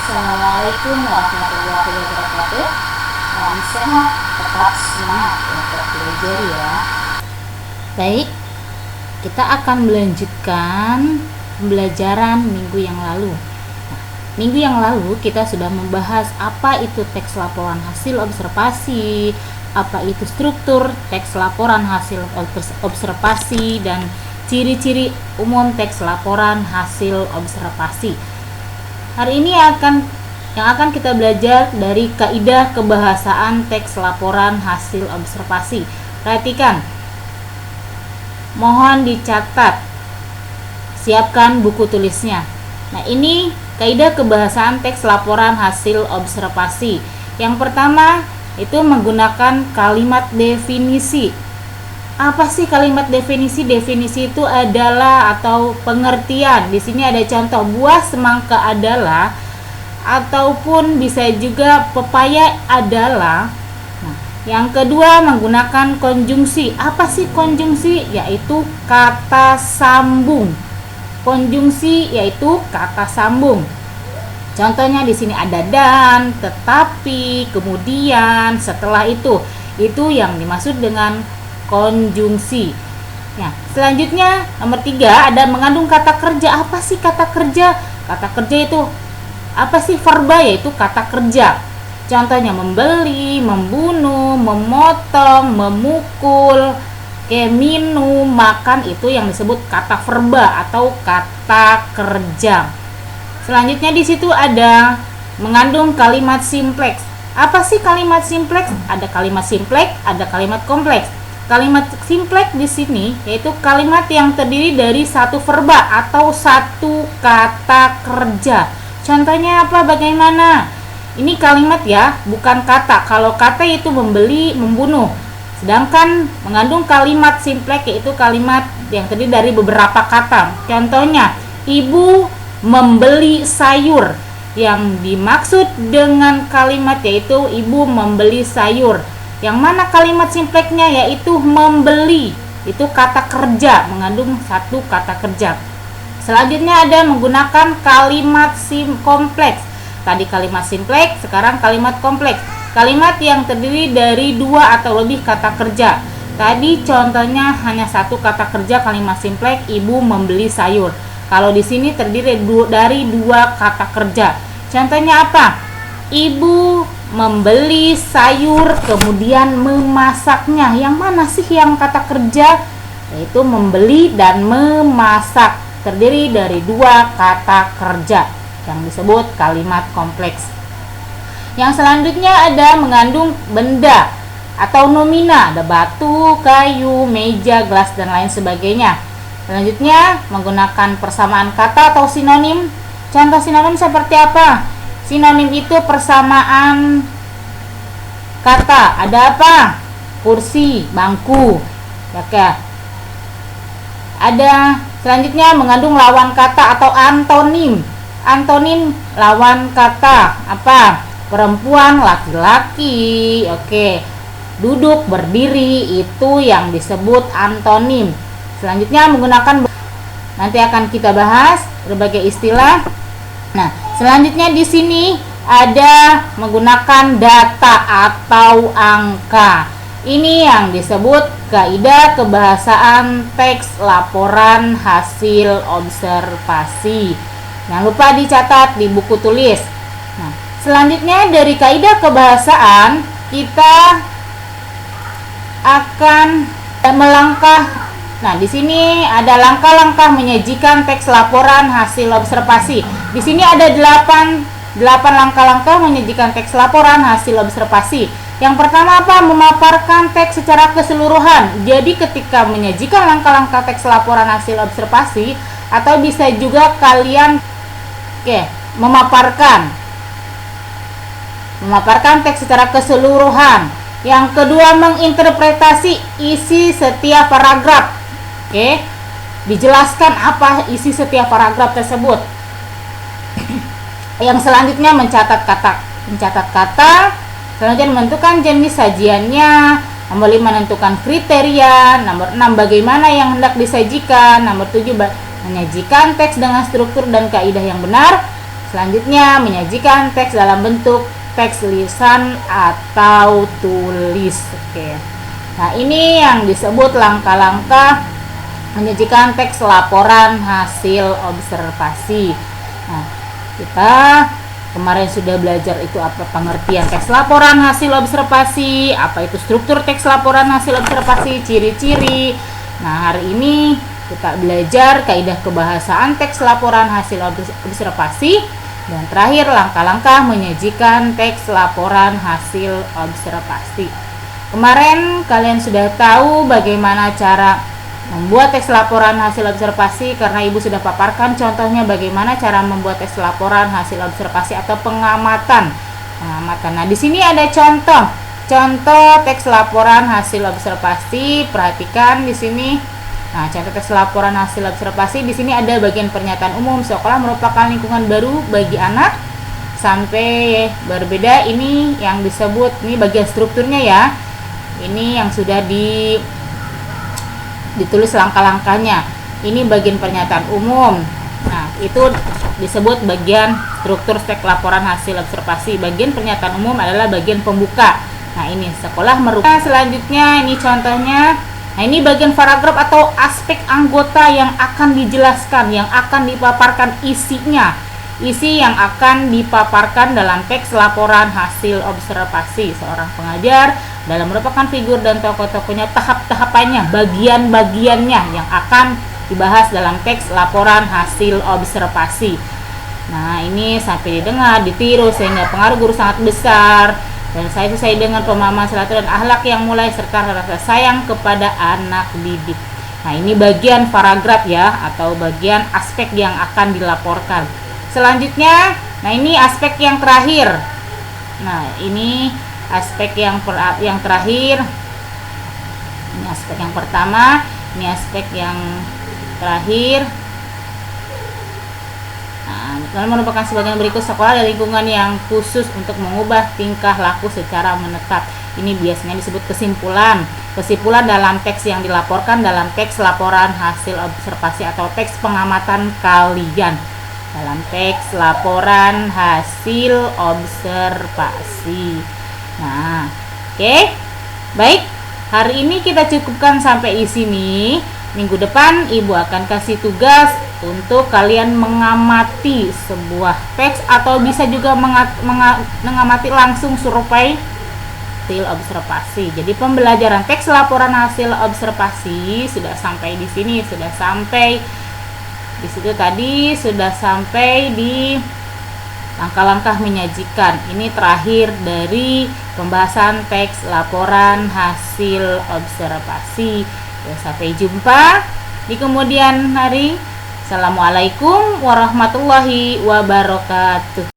Assalamualaikum warahmatullahi wabarakatuh. Salam sehat, tetap semangat untuk belajar ya. Baik, kita akan melanjutkan pembelajaran minggu yang lalu. Minggu yang lalu kita sudah membahas apa itu teks laporan hasil observasi, apa itu struktur teks laporan hasil observasi, dan ciri-ciri umum teks laporan hasil observasi. Hari ini yang akan kita belajar dari kaidah kebahasaan teks laporan hasil observasi. Perhatikan, mohon dicatat, siapkan buku tulisnya. Nah, ini kaidah kebahasaan teks laporan hasil observasi. Yang pertama itu menggunakan kalimat definisi. Apa sih kalimat definisi? Definisi itu adalah atau pengertian. Di sini ada contoh, buah semangka adalah, ataupun bisa juga pepaya adalah. Nah, yang kedua menggunakan konjungsi. Apa sih konjungsi? Yaitu kata sambung. Konjungsi yaitu kata sambung. Contohnya di sini ada dan, tetapi, kemudian, setelah itu. Itu yang dimaksud dengan konjungsi. Nah, selanjutnya nomor 3 ada mengandung kata kerja. Apa sih kata kerja? Kata kerja itu apa sih? Verba, yaitu kata kerja. Contohnya membeli, membunuh, memotong, memukul, minum, makan, itu yang disebut kata verba atau kata kerja. Selanjutnya di situ ada mengandung kalimat simpleks. Apa sih kalimat simpleks? Ada kalimat simpleks, ada kalimat kompleks. Kalimat simpleks di sini yaitu kalimat yang terdiri dari satu verba atau satu kata kerja. Contohnya apa? Bagaimana? Ini kalimat ya, bukan kata. Kalau kata itu membeli, membunuh. Sedangkan mengandung kalimat simpleks yaitu kalimat yang terdiri dari beberapa kata. Contohnya, ibu membeli sayur. Yang dimaksud dengan kalimat yaitu ibu membeli sayur. Yang mana kalimat simpleksnya yaitu membeli. Itu kata kerja, mengandung satu kata kerja. Selanjutnya ada menggunakan kalimat kompleks. Tadi kalimat simpleks, sekarang kalimat kompleks. Kalimat yang terdiri dari dua atau lebih kata kerja. Tadi contohnya hanya satu kata kerja kalimat simpleks, ibu membeli sayur. Kalau di sini terdiri dari dua kata kerja. Contohnya apa? Ibu membeli sayur kemudian memasaknya. Yang mana sih yang kata kerja? Yaitu membeli dan memasak. Terdiri dari dua kata kerja yang disebut kalimat kompleks. Yang selanjutnya ada mengandung benda atau nomina. Ada batu, kayu, meja, gelas, dan lain sebagainya. Selanjutnya menggunakan persamaan kata atau sinonim. Contoh sinonim seperti apa? Sinonim itu persamaan kata. Ada apa? Kursi, bangku. Ya. Ada selanjutnya mengandung lawan kata atau antonim. Antonim lawan kata apa? Perempuan, laki-laki. Oke. Duduk, berdiri, itu yang disebut antonim. Selanjutnya menggunakan, nanti akan kita bahas berbagai istilah. Nah, selanjutnya di sini ada menggunakan data atau angka. Ini yang disebut kaidah kebahasaan teks laporan hasil observasi. Jangan lupa dicatat di buku tulis. Nah, selanjutnya dari kaidah kebahasaan kita akan melangkah. Nah, di sini ada langkah-langkah menyajikan teks laporan hasil observasi. Di sini ada 8 langkah-langkah menyajikan teks laporan hasil observasi. Yang pertama apa? Memaparkan teks secara keseluruhan. Jadi ketika menyajikan langkah-langkah teks laporan hasil observasi, atau bisa juga kalian memaparkan teks secara keseluruhan. Yang kedua, menginterpretasi isi setiap paragraf. Dijelaskan apa isi setiap paragraf tersebut. Yang selanjutnya mencatat kata. Selanjutnya menentukan jenis sajiannya. Nomor 5 menentukan kriteria. Nomor 6 bagaimana yang hendak disajikan. Nomor 7 menyajikan teks dengan struktur dan kaidah yang benar. Selanjutnya, menyajikan teks dalam bentuk teks lisan atau tulis. Oke. Nah, ini yang disebut langkah-langkah menyajikan teks laporan hasil observasi. Nah, kita kemarin sudah belajar itu apa pengertian teks laporan hasil observasi, apa itu struktur teks laporan hasil observasi, ciri-ciri. Nah, hari ini kita belajar kaidah kebahasaan teks laporan hasil observasi, dan terakhir langkah-langkah menyajikan teks laporan hasil observasi. Kemarin kalian sudah tahu bagaimana cara membuat teks laporan hasil observasi karena Ibu sudah paparkan contohnya bagaimana cara membuat teks laporan hasil observasi atau pengamatan. Nah, di sini ada contoh teks laporan hasil observasi. Perhatikan di sini. Nah, contoh teks laporan hasil observasi di sini ada bagian pernyataan umum. Sekolah merupakan lingkungan baru bagi anak sampai berbeda. Ini yang disebut, ini bagian strukturnya ya. Ini yang sudah ditulis langkah-langkahnya. Ini bagian pernyataan umum. Nah, itu disebut bagian struktur teks laporan hasil observasi. Bagian pernyataan umum adalah bagian pembuka. Nah, ini sekolah merupakan. Selanjutnya ini contohnya. Nah, ini bagian paragraf atau aspek anggota yang akan dijelaskan, yang akan dipaparkan isinya. Isi yang akan dipaparkan dalam teks laporan hasil observasi. Seorang pengajar dalam merupakan figur dan tokoh-tokohnya, tahap-tahapannya, bagian-bagiannya yang akan dibahas dalam teks laporan hasil observasi. Nah, ini sampai didengar, ditiru sehingga pengaruh guru sangat besar. Dan saya selesai dengan pemahaman silaturahmi dan akhlak yang mulai serta rasa sayang kepada anak didik. Nah, ini bagian paragraf ya, atau bagian aspek yang akan dilaporkan. Selanjutnya, nah ini aspek yang terakhir. Nah, ini aspek yang terakhir. Ini aspek yang pertama, ini aspek yang terakhir. Nah, merupakan sebagian berikut sekolah dan lingkungan yang khusus untuk mengubah tingkah laku secara menetap. Ini biasanya disebut kesimpulan. Kesimpulan dalam teks yang dilaporkan dalam teks laporan hasil observasi atau teks pengamatan kalian. Dalam teks laporan hasil observasi. Nah, oke. Baik, hari ini kita cukupkan sampai di sini. Minggu depan Ibu akan kasih tugas untuk kalian mengamati sebuah teks atau bisa juga mengamati langsung survei hasil observasi. Jadi pembelajaran teks laporan hasil observasi sudah sampai di sini, sudah sampai di situ tadi, sudah sampai di langkah-langkah menyajikan. Ini terakhir dari pembahasan teks laporan hasil observasi. Ya, sampai jumpa di kemudian hari. Assalamualaikum warahmatullahi wabarakatuh.